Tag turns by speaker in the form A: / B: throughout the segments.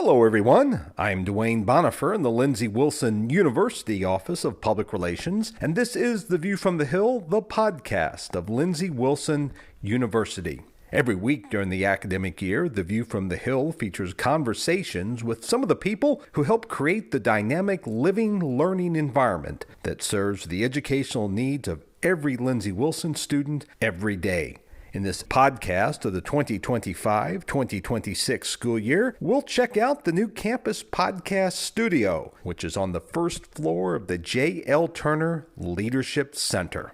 A: Hello, everyone. I'm Dwayne Bonifer in the Lindsey Wilson University Office of Public Relations, and this is The View from the Hill, the podcast of Lindsey Wilson University. Every week during the academic year, The View from the Hill features conversations with some of the people who help create the dynamic living, learning environment that serves the educational needs of every Lindsey Wilson student every day. In this podcast of the 2025-2026 school year, we'll check out the new campus podcast studio, which is on the first floor of the J.L. Turner Leadership Center.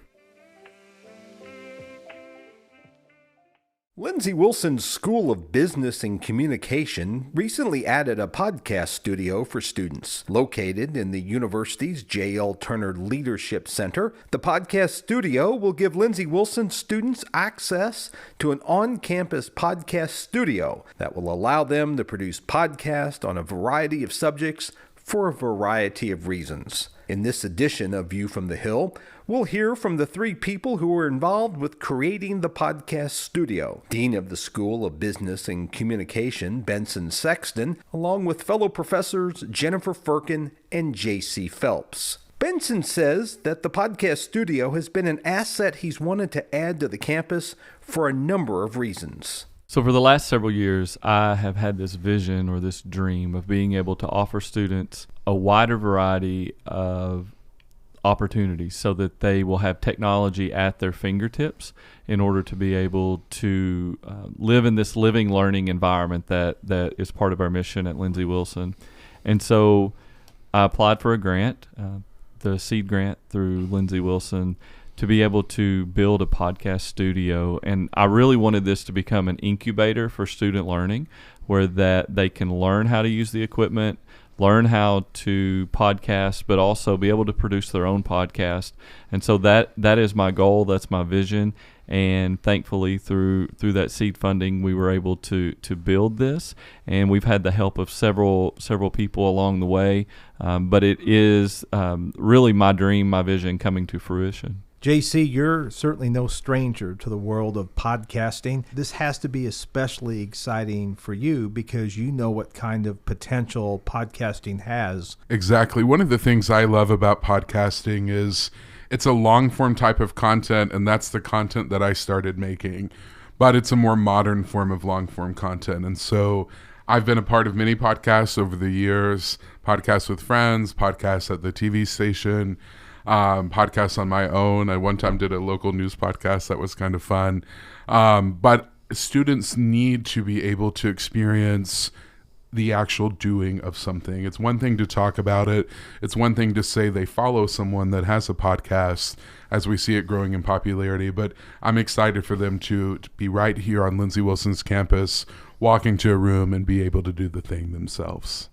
A: Lindsey Wilson's School of Business and Communication recently added a podcast studio for students. Located in the university's J.L. Turner Leadership Center, the podcast studio will give Lindsey Wilson students access to an on-campus podcast studio that will allow them to produce podcasts on a variety of subjects for a variety of reasons. In this edition of View from the Hill, we'll hear from the three people who were involved with creating the podcast studio. Dean of the School of Business and Communication, Benson Sexton, along with fellow professors Jennifer Furkin and J.C. Phelps. Benson says that the podcast studio has been an asset he's wanted to add to the campus for a number of reasons.
B: So for the last several years, I have had this vision or this dream of being able to offer students a wider variety of opportunities so that they will have technology at their fingertips in order to be able to live in this living, learning environment that is part of our mission at Lindsey Wilson. And so I applied for a grant, the seed grant through Lindsey Wilson, to be able to build a podcast studio. And I really wanted this to become an incubator for student learning, where that they can learn how to use the equipment, learn how to podcast, but also be able to produce their own podcast. And so that is my goal, that's my vision. And thankfully through that seed funding, we were able to build this, and we've had the help of several people along the way. But it is really my dream, my vision coming to fruition.
C: JC, you're certainly no stranger to the world of podcasting. This has to be especially exciting for you because you know what kind of potential podcasting has.
D: Exactly. One of the things I love about podcasting is it's a long-form type of content, and that's the content that I started making. But it's a more modern form of long-form content. And so I've been a part of many podcasts over the years, podcasts with friends, podcasts at the TV station, podcasts on my own. I one time did a local news podcast that was kind of fun. But students need to be able to experience the actual doing of something. It's one thing to talk about it. It's one thing to say they follow someone that has a podcast as we see it growing in popularity. But I'm excited for them to be right here on Lindsey Wilson's campus, walk into a room and be able to do the thing themselves.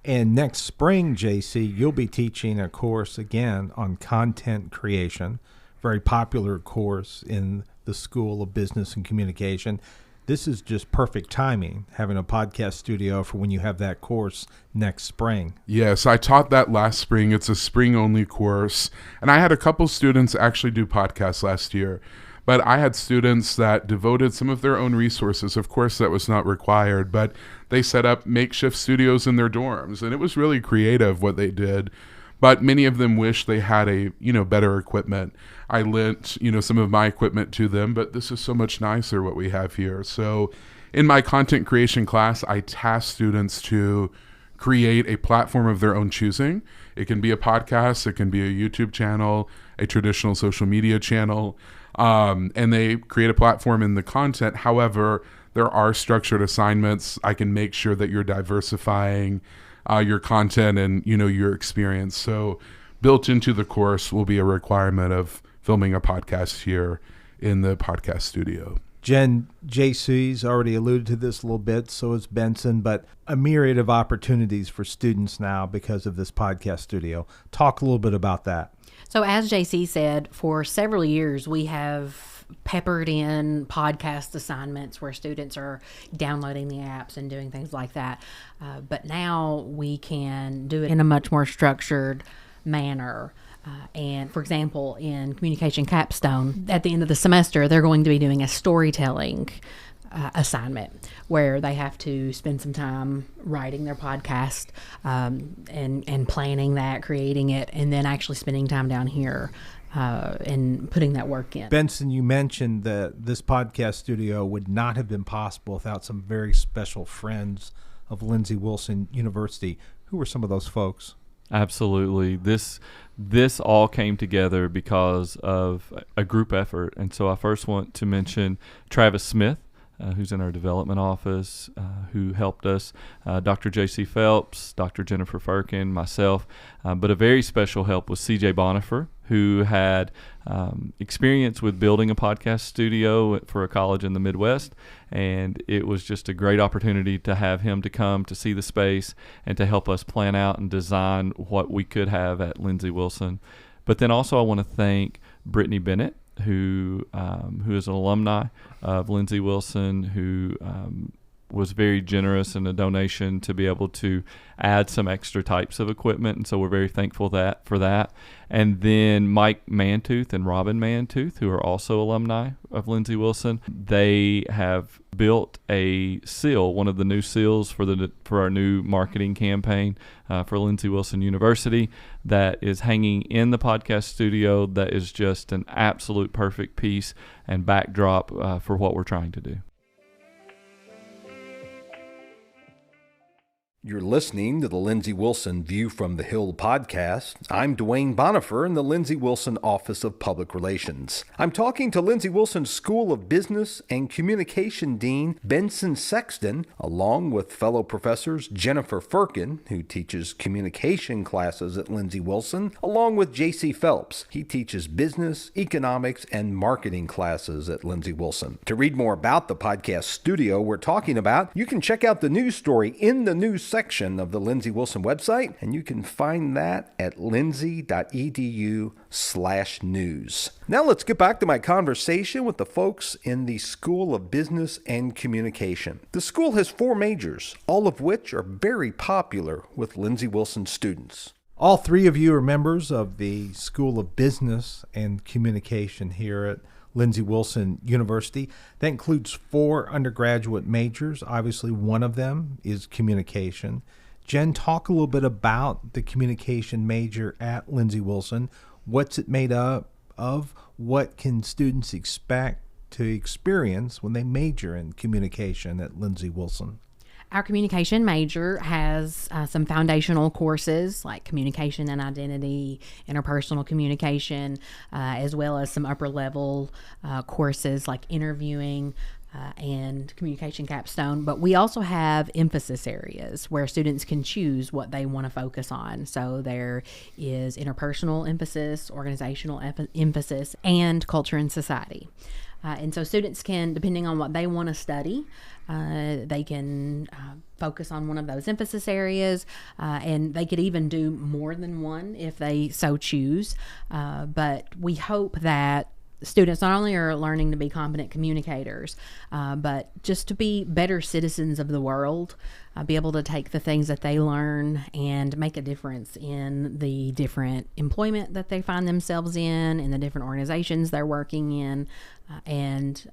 C: And next spring, JC, you'll be teaching a course again on content creation, very popular course in the School of Business and Communication. This is just perfect timing, having a podcast studio for when you have that course next spring.
D: Yes, I taught that last spring. It's a spring-only course. And I had a couple students actually do podcasts last year. But I had students that devoted some of their own resources. Of course, that was not required, but they set up makeshift studios in their dorms, and it was really creative what they did. But many of them wish they had a, better equipment. I lent, some of my equipment to them, but this is so much nicer what we have here. So in my content creation class, I task students to create a platform of their own choosing. It can be a podcast, it can be a YouTube channel, a traditional social media channel, and they create a platform in the content. However, there are structured assignments. I can make sure that you're diversifying your content and, your experience. So built into the course will be a requirement of filming a podcast here in the podcast studio.
C: Jen, JC's already alluded to this a little bit, so has Benson, but a myriad of opportunities for students now because of this podcast studio. Talk a little bit about that.
E: So as JC said, for several years we have peppered in podcast assignments where students are downloading the apps and doing things like that. But now we can do it in a much more structured manner. And for example, in Communication Capstone, at the end of the semester, they're going to be doing a storytelling assignment where they have to spend some time writing their podcast and planning that, creating it, and then actually spending time down here and putting that work in.
C: Benson, you mentioned that this podcast studio would not have been possible without some very special friends of Lindsey Wilson University. Who were some of those folks?
B: Absolutely. This all came together because of a group effort. And so I first want to mention Travis Smith, who's in our development office, who helped us, Dr. J.C. Phelps, Dr. Jennifer Furkin, myself, but a very special help was C.J. Bonifer, who had experience with building a podcast studio for a college in the Midwest, and it was just a great opportunity to have him to come to see the space and to help us plan out and design what we could have at Lindsey Wilson. But then also I want to thank Brittany Bennett, who is an alumni of Lindsey Wilson, who was very generous in a donation to be able to add some extra types of equipment, and so we're very thankful for that. And then Mike Mantooth and Robin Mantooth, who are also alumni of Lindsey Wilson, they have built a seal, one of the new seals for our new marketing campaign for Lindsey Wilson University, that is hanging in the podcast studio. That is just an absolute perfect piece and backdrop for what we're trying to do.
A: You're listening to the Lindsey Wilson View from the Hill podcast. I'm Dwayne Bonifer in the Lindsey Wilson Office of Public Relations. I'm talking to Lindsey Wilson School of Business and Communication Dean Benson Sexton, along with fellow professors Jennifer Furkin, who teaches communication classes at Lindsey Wilson, along with J.C. Phelps. He teaches business, economics, and marketing classes at Lindsey Wilson. To read more about the podcast studio we're talking about, you can check out the news story in the news section of the Lindsey Wilson website, and you can find that at lindsey.edu/news. Now let's get back to my conversation with the folks in the School of Business and Communication. The school has 4 majors, all of which are very popular with Lindsey Wilson students.
C: All 3 of you are members of the School of Business and Communication here at Lindsey Wilson University. That includes 4 undergraduate majors. Obviously, one of them is communication. Jen, talk a little bit about the communication major at Lindsey Wilson. What's it made up of? What can students expect to experience when they major in communication at Lindsey Wilson?
E: Our communication major has some foundational courses like communication and identity, interpersonal communication, as well as some upper level courses like interviewing and communication capstone. But we also have emphasis areas where students can choose what they want to focus on. So there is interpersonal emphasis, organizational emphasis, and culture and society. And so students can, depending on what they want to study, they can focus on one of those emphasis areas, and they could even do more than one if they so choose. But we hope that students not only are learning to be competent communicators, but just to be better citizens of the world, be able to take the things that they learn and make a difference in the different employment that they find themselves in the different organizations they're working in, and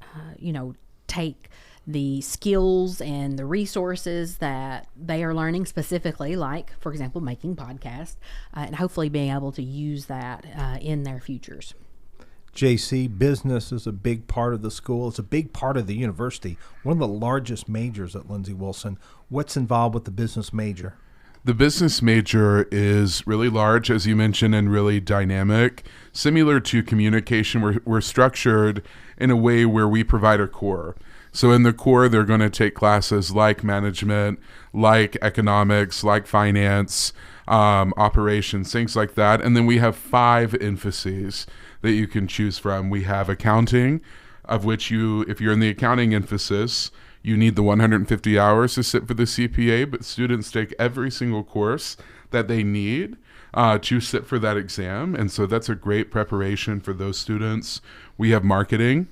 E: take the skills and the resources that they are learning specifically, like, for example, making podcasts, and hopefully being able to use that in their futures.
C: JC, business is a big part of the school. It's a big part of the university, one of the largest majors at Lindsey Wilson. What's involved with the business major?
D: The business major is really large, as you mentioned, and really dynamic. Similar to communication, we're structured in a way where we provide a core. So in the core, they're going to take classes like management, like economics, like finance, operations, things like that. And then we have 5 emphases that you can choose from. We have accounting, of which if you're in the accounting emphasis, you need the 150 hours to sit for the CPA, but students take every single course that they need to sit for that exam. And so that's a great preparation for those students. We have marketing,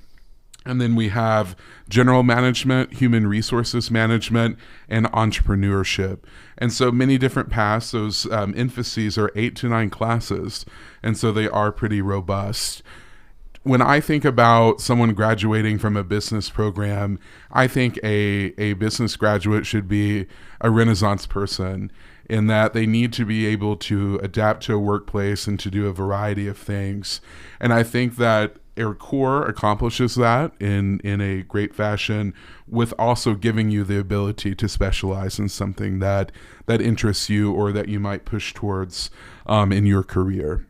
D: and then we have general management, human resources management, and entrepreneurship. And so many different paths. Those emphases are 8 to 9 classes, and so they are pretty robust. when I think about someone graduating from a business program, I think a business graduate should be a Renaissance person, in that they need to be able to adapt to a workplace and to do a variety of things. And I think that Air Core accomplishes that in a great fashion, with also giving you the ability to specialize in something that interests you or that you might push towards in your career.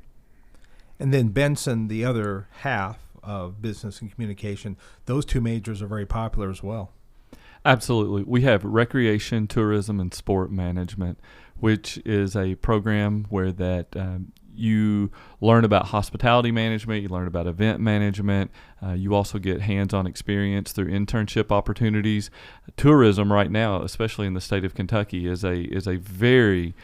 C: And then Benson, the other half of business and communication, those two majors are very popular as well.
B: Absolutely. We have recreation, tourism, and sport management, which is a program where you learn about hospitality management, you learn about event management, you also get hands-on experience through internship opportunities. Tourism right now, especially in the state of Kentucky, is a very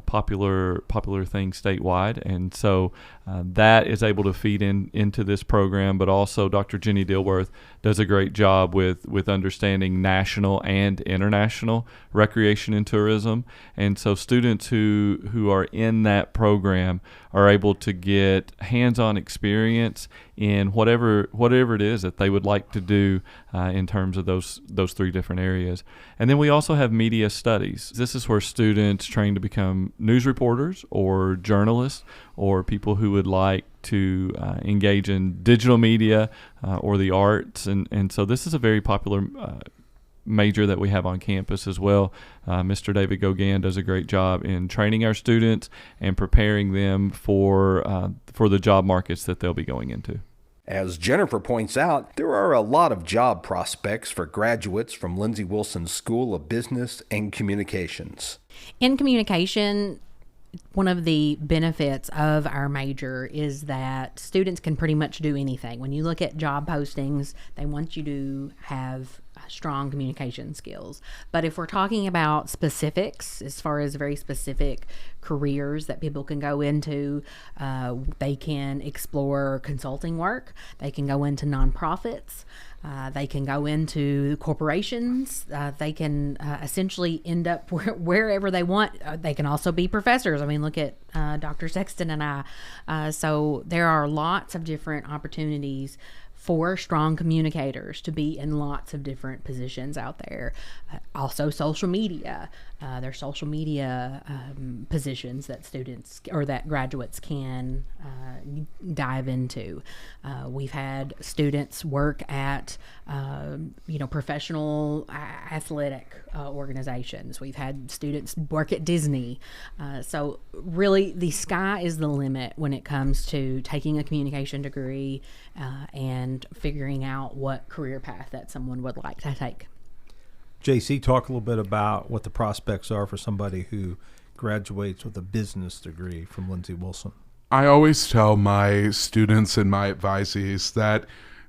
B: popular thing statewide, and so that is able to feed into this program. But also Dr. Jenny Dilworth does a great job with understanding national and international recreation and tourism, and so students who are in that program are able to get hands-on experience in whatever it is that they would like to do in terms of those three different areas. And then we also have media studies. This is where students train to become news reporters or journalists, or people who would like to engage in digital media or the arts. And so this is a very popular major that we have on campus as well. Mr. David Gauguin does a great job in training our students and preparing them for the job markets that they'll be going into.
A: As Jennifer points out, there are a lot of job prospects for graduates from Lindsey Wilson School of Business and Communications.
E: In communication, one of the benefits of our major is that students can pretty much do anything. When you look at job postings, they want you to have strong communication skills. But if we're talking about specifics, as far as very specific careers that people can go into, they can explore consulting work, they can go into nonprofits, they can go into corporations, they can essentially end up wherever they want. They can also be professors. I mean, look at Dr. Sexton and I. So there are lots of different opportunities for strong communicators to be in lots of different positions out there. Also social media. There's social media positions that students or that graduates can dive into. We've had students work at professional athletic organizations. We've had students work at Disney. So really the sky is the limit when it comes to taking a communication degree and figuring out what career path that someone would like to take.
C: JC, talk a little bit about what the prospects are for somebody who graduates with a business degree from Lindsey Wilson.
D: I always tell my students and my advisees that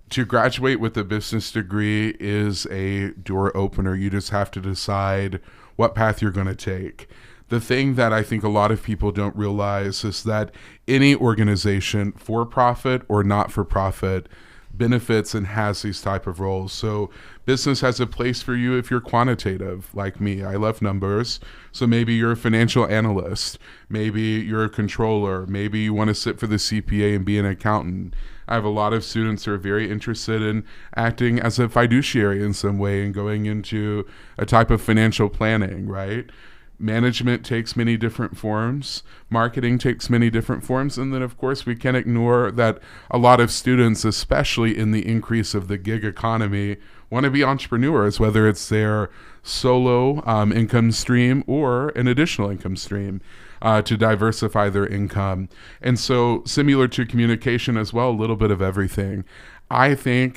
D: to graduate with a business degree is a door opener. You just have to decide what path you're going to take. The thing that I think a lot of people don't realize is that any organization, for-profit or not-for-profit, benefits and has these type of roles. So business has a place for you if you're quantitative, like me. I love numbers. So maybe you're a financial analyst. Maybe you're a controller. Maybe you want to sit for the CPA and be an accountant. I have a lot of students who are very interested in acting as a fiduciary in some way and going into a type of financial planning, right? Management takes many different forms. Marketing takes many different forms. And then, of course, we can't ignore that a lot of students, especially in the increase of the gig economy, want to be entrepreneurs, whether it's their solo income stream or an additional income stream to diversify their income. And so similar to communication as well, a little bit of everything. I think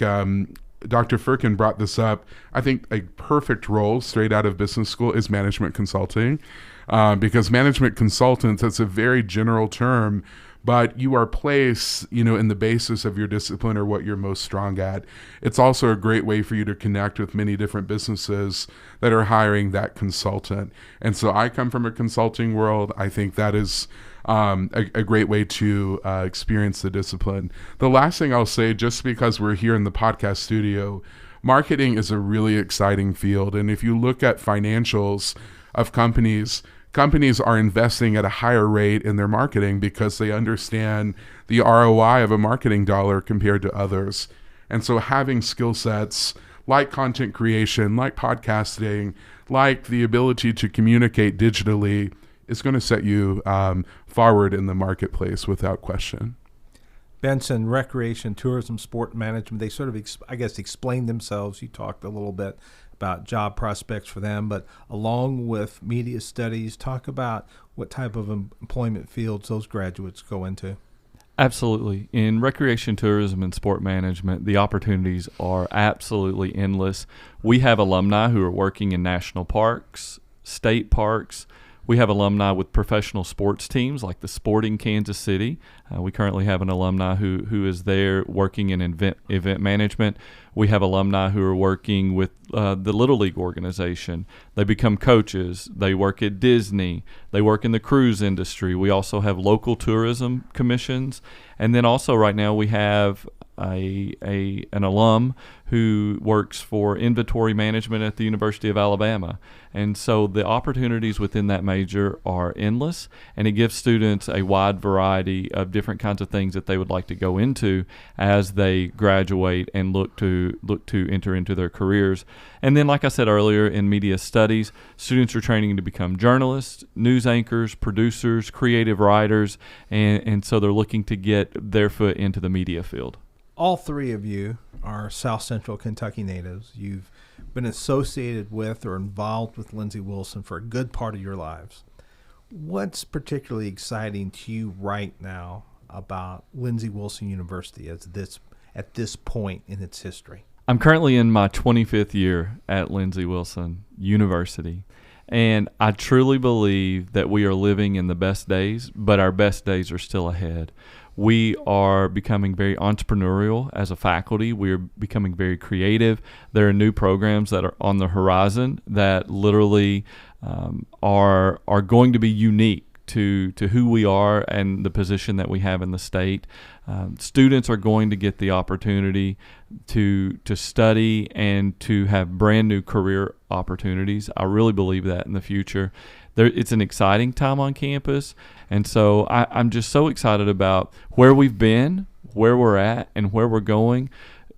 D: Dr. Furkin brought this up. I think a perfect role straight out of business school is management consulting, because management consultants, that's a very general term, but you are placed, in the basis of your discipline or what you're most strong at. It's also a great way for you to connect with many different businesses that are hiring that consultant. And so I come from a consulting world. I think that is a great way to experience the discipline. The last thing I'll say, just because we're here in the podcast studio, marketing is a really exciting field. And if you look at financials of companies, companies are investing at a higher rate in their marketing because they understand the ROI of a marketing dollar compared to others. And so having skill sets like content creation, like podcasting, like the ability to communicate digitally is going to set you forward in the marketplace without question.
C: Benson, recreation, tourism, sport management, they sort of, explained themselves. You talked a little bit about job prospects for them, but along with media studies, talk about what type of employment fields those graduates go into.
B: Absolutely. In recreation, tourism, and sport management, the opportunities are absolutely endless. We have alumni who are working in national parks, state parks. We have alumni with professional sports teams like the Sporting Kansas City. We currently have an alumni who is there working in event management. We have alumni who are working with the Little League organization. They become coaches. They work at Disney. They work in the cruise industry. We also have local tourism commissions. And then also right now we have an alum who works for inventory management at the University of Alabama. And so the opportunities within that major are endless, and it gives students a wide variety of different kinds of things that they would like to go into as they graduate and look to enter into their careers. And then, like I said earlier, in media studies, students are training to become journalists, news anchors, producers, creative writers, and so they're looking to get their foot into the media field.
C: All three of you are South Central Kentucky natives. You've been associated with or involved with Lindsey Wilson for a good part of your lives. What's particularly exciting to you right now about Lindsey Wilson University at this point in its history?
B: I'm currently in my 25th year at Lindsey Wilson University, and I truly believe that we are living in the best days, but our best days are still ahead. We are becoming very entrepreneurial as a faculty. We are becoming very creative. There are new programs that are on the horizon that literally are going to be unique to who we are and the position that we have in the state. Students are going to get the opportunity to study and to have brand new career opportunities. I really believe that in the future. It's an exciting time on campus, and so I'm just so excited about where we've been, where we're at, and where we're going.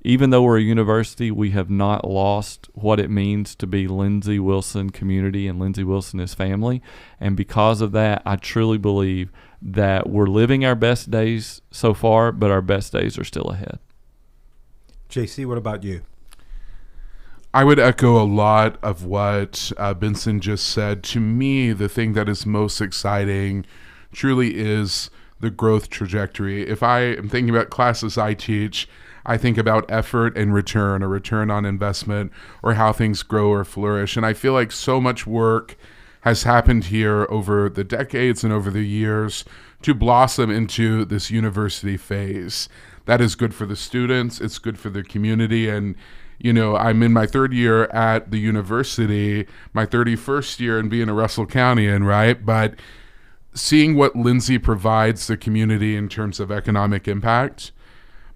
B: Even though we're a university, we have not lost what it means to be Lindsey Wilson community and Lindsey Wilson his family. And because of that, I truly believe that we're living our best days so far, but our best days are still ahead.
C: JC, what about you?
D: I would echo a lot of what Benson just said. To me, the thing that is most exciting truly is the growth trajectory. If I am thinking about classes I teach, I think about effort and return, a return on investment, or how things grow or flourish. And I feel like so much work has happened here over the decades and over the years to blossom into this university phase. That is good for the students. It's good for the community. And you know, I'm in my third year at the university, my 31st year and being a Russell Countyan, right? But seeing what Lindsey provides the community in terms of economic impact,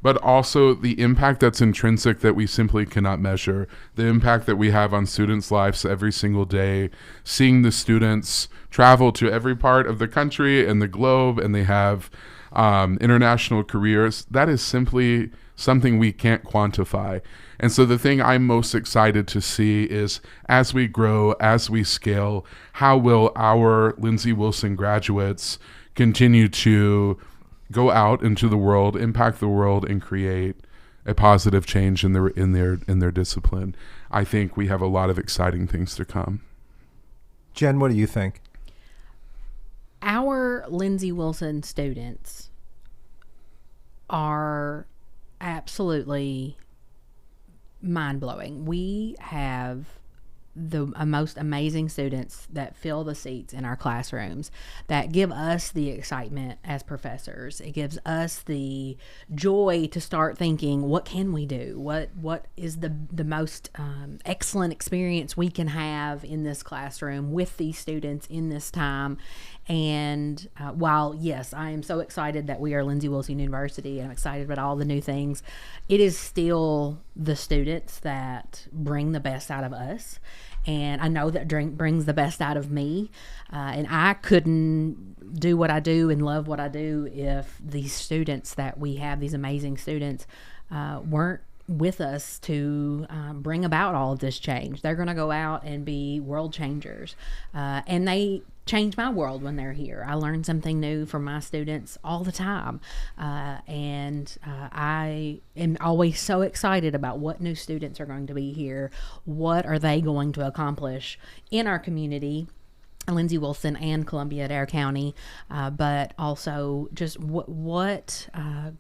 D: but also the impact that's intrinsic that we simply cannot measure, the impact that we have on students' lives every single day, seeing the students travel to every part of the country and the globe, and they have international careers, that is simply something we can't quantify. And so the thing I'm most excited to see is as we grow, as we scale, how will our Lindsey Wilson graduates continue to go out into the world, impact the world, and create a positive change in their discipline. I think we have a lot of exciting things to come.
C: Jen, what do you think?
E: Our Lindsey Wilson students are absolutely mind-blowing. We have the most amazing students that fill the seats in our classrooms, that give us the excitement as professors. It gives us the joy to start thinking, what can we do? What is the most excellent experience we can have in this classroom with these students in this time? And while, yes, I am so excited that we are Lindsey Wilson University, and I'm excited about all the new things, it is still the students that bring the best out of us. And I know that brings the best out of me. And I couldn't do what I do and love what I do if these students that we have, these amazing students, weren't with us to bring about all of this change. They're going to go out and be world changers. And they change my world when they're here. I learn something new from my students all the time. And I am always so excited about what new students are going to be here. What are they going to accomplish in our community, Lindsey Wilson and Columbia-Adair County, but also just what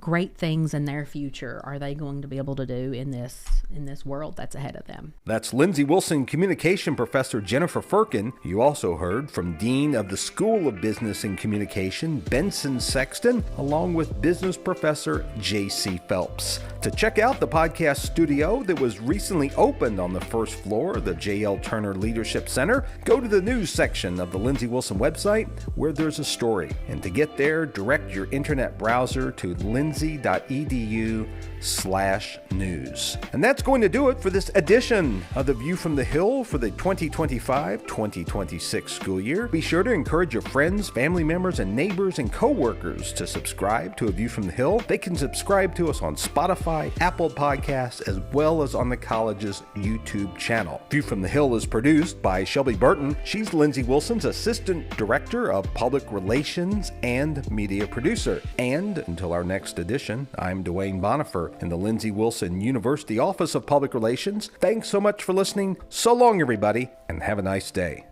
E: great things in their future are they going to be able to do in this world that's ahead of them.
A: That's Lindsey Wilson Communication Professor Jennifer Furkin. You also heard from Dean of the School of Business and Communication, Benson Sexton, along with Business Professor J.C. Phelps. To check out the podcast studio that was recently opened on the first floor of the J.L. Turner Leadership Center, go to the news section of the Lindsey Wilson website where there's a story. And to get there, direct your internet browser to lindsey.edu/news. And that's going to do it for this edition of The View from the Hill for the 2025-2026 school year. Be sure to encourage your friends, family members, and neighbors and coworkers to subscribe to A View from the Hill. They can subscribe to us on Spotify, Apple Podcasts, as well as on the college's YouTube channel. View from the Hill is produced by Shelby Burton. She's Lindsey Wilson's Assistant Director of Public Relations and Media Producer. And until our next edition, I'm Dwayne Bonifer in the Lindsey Wilson University Office of Public Relations. Thanks so much for listening. So long, everybody, and have a nice day.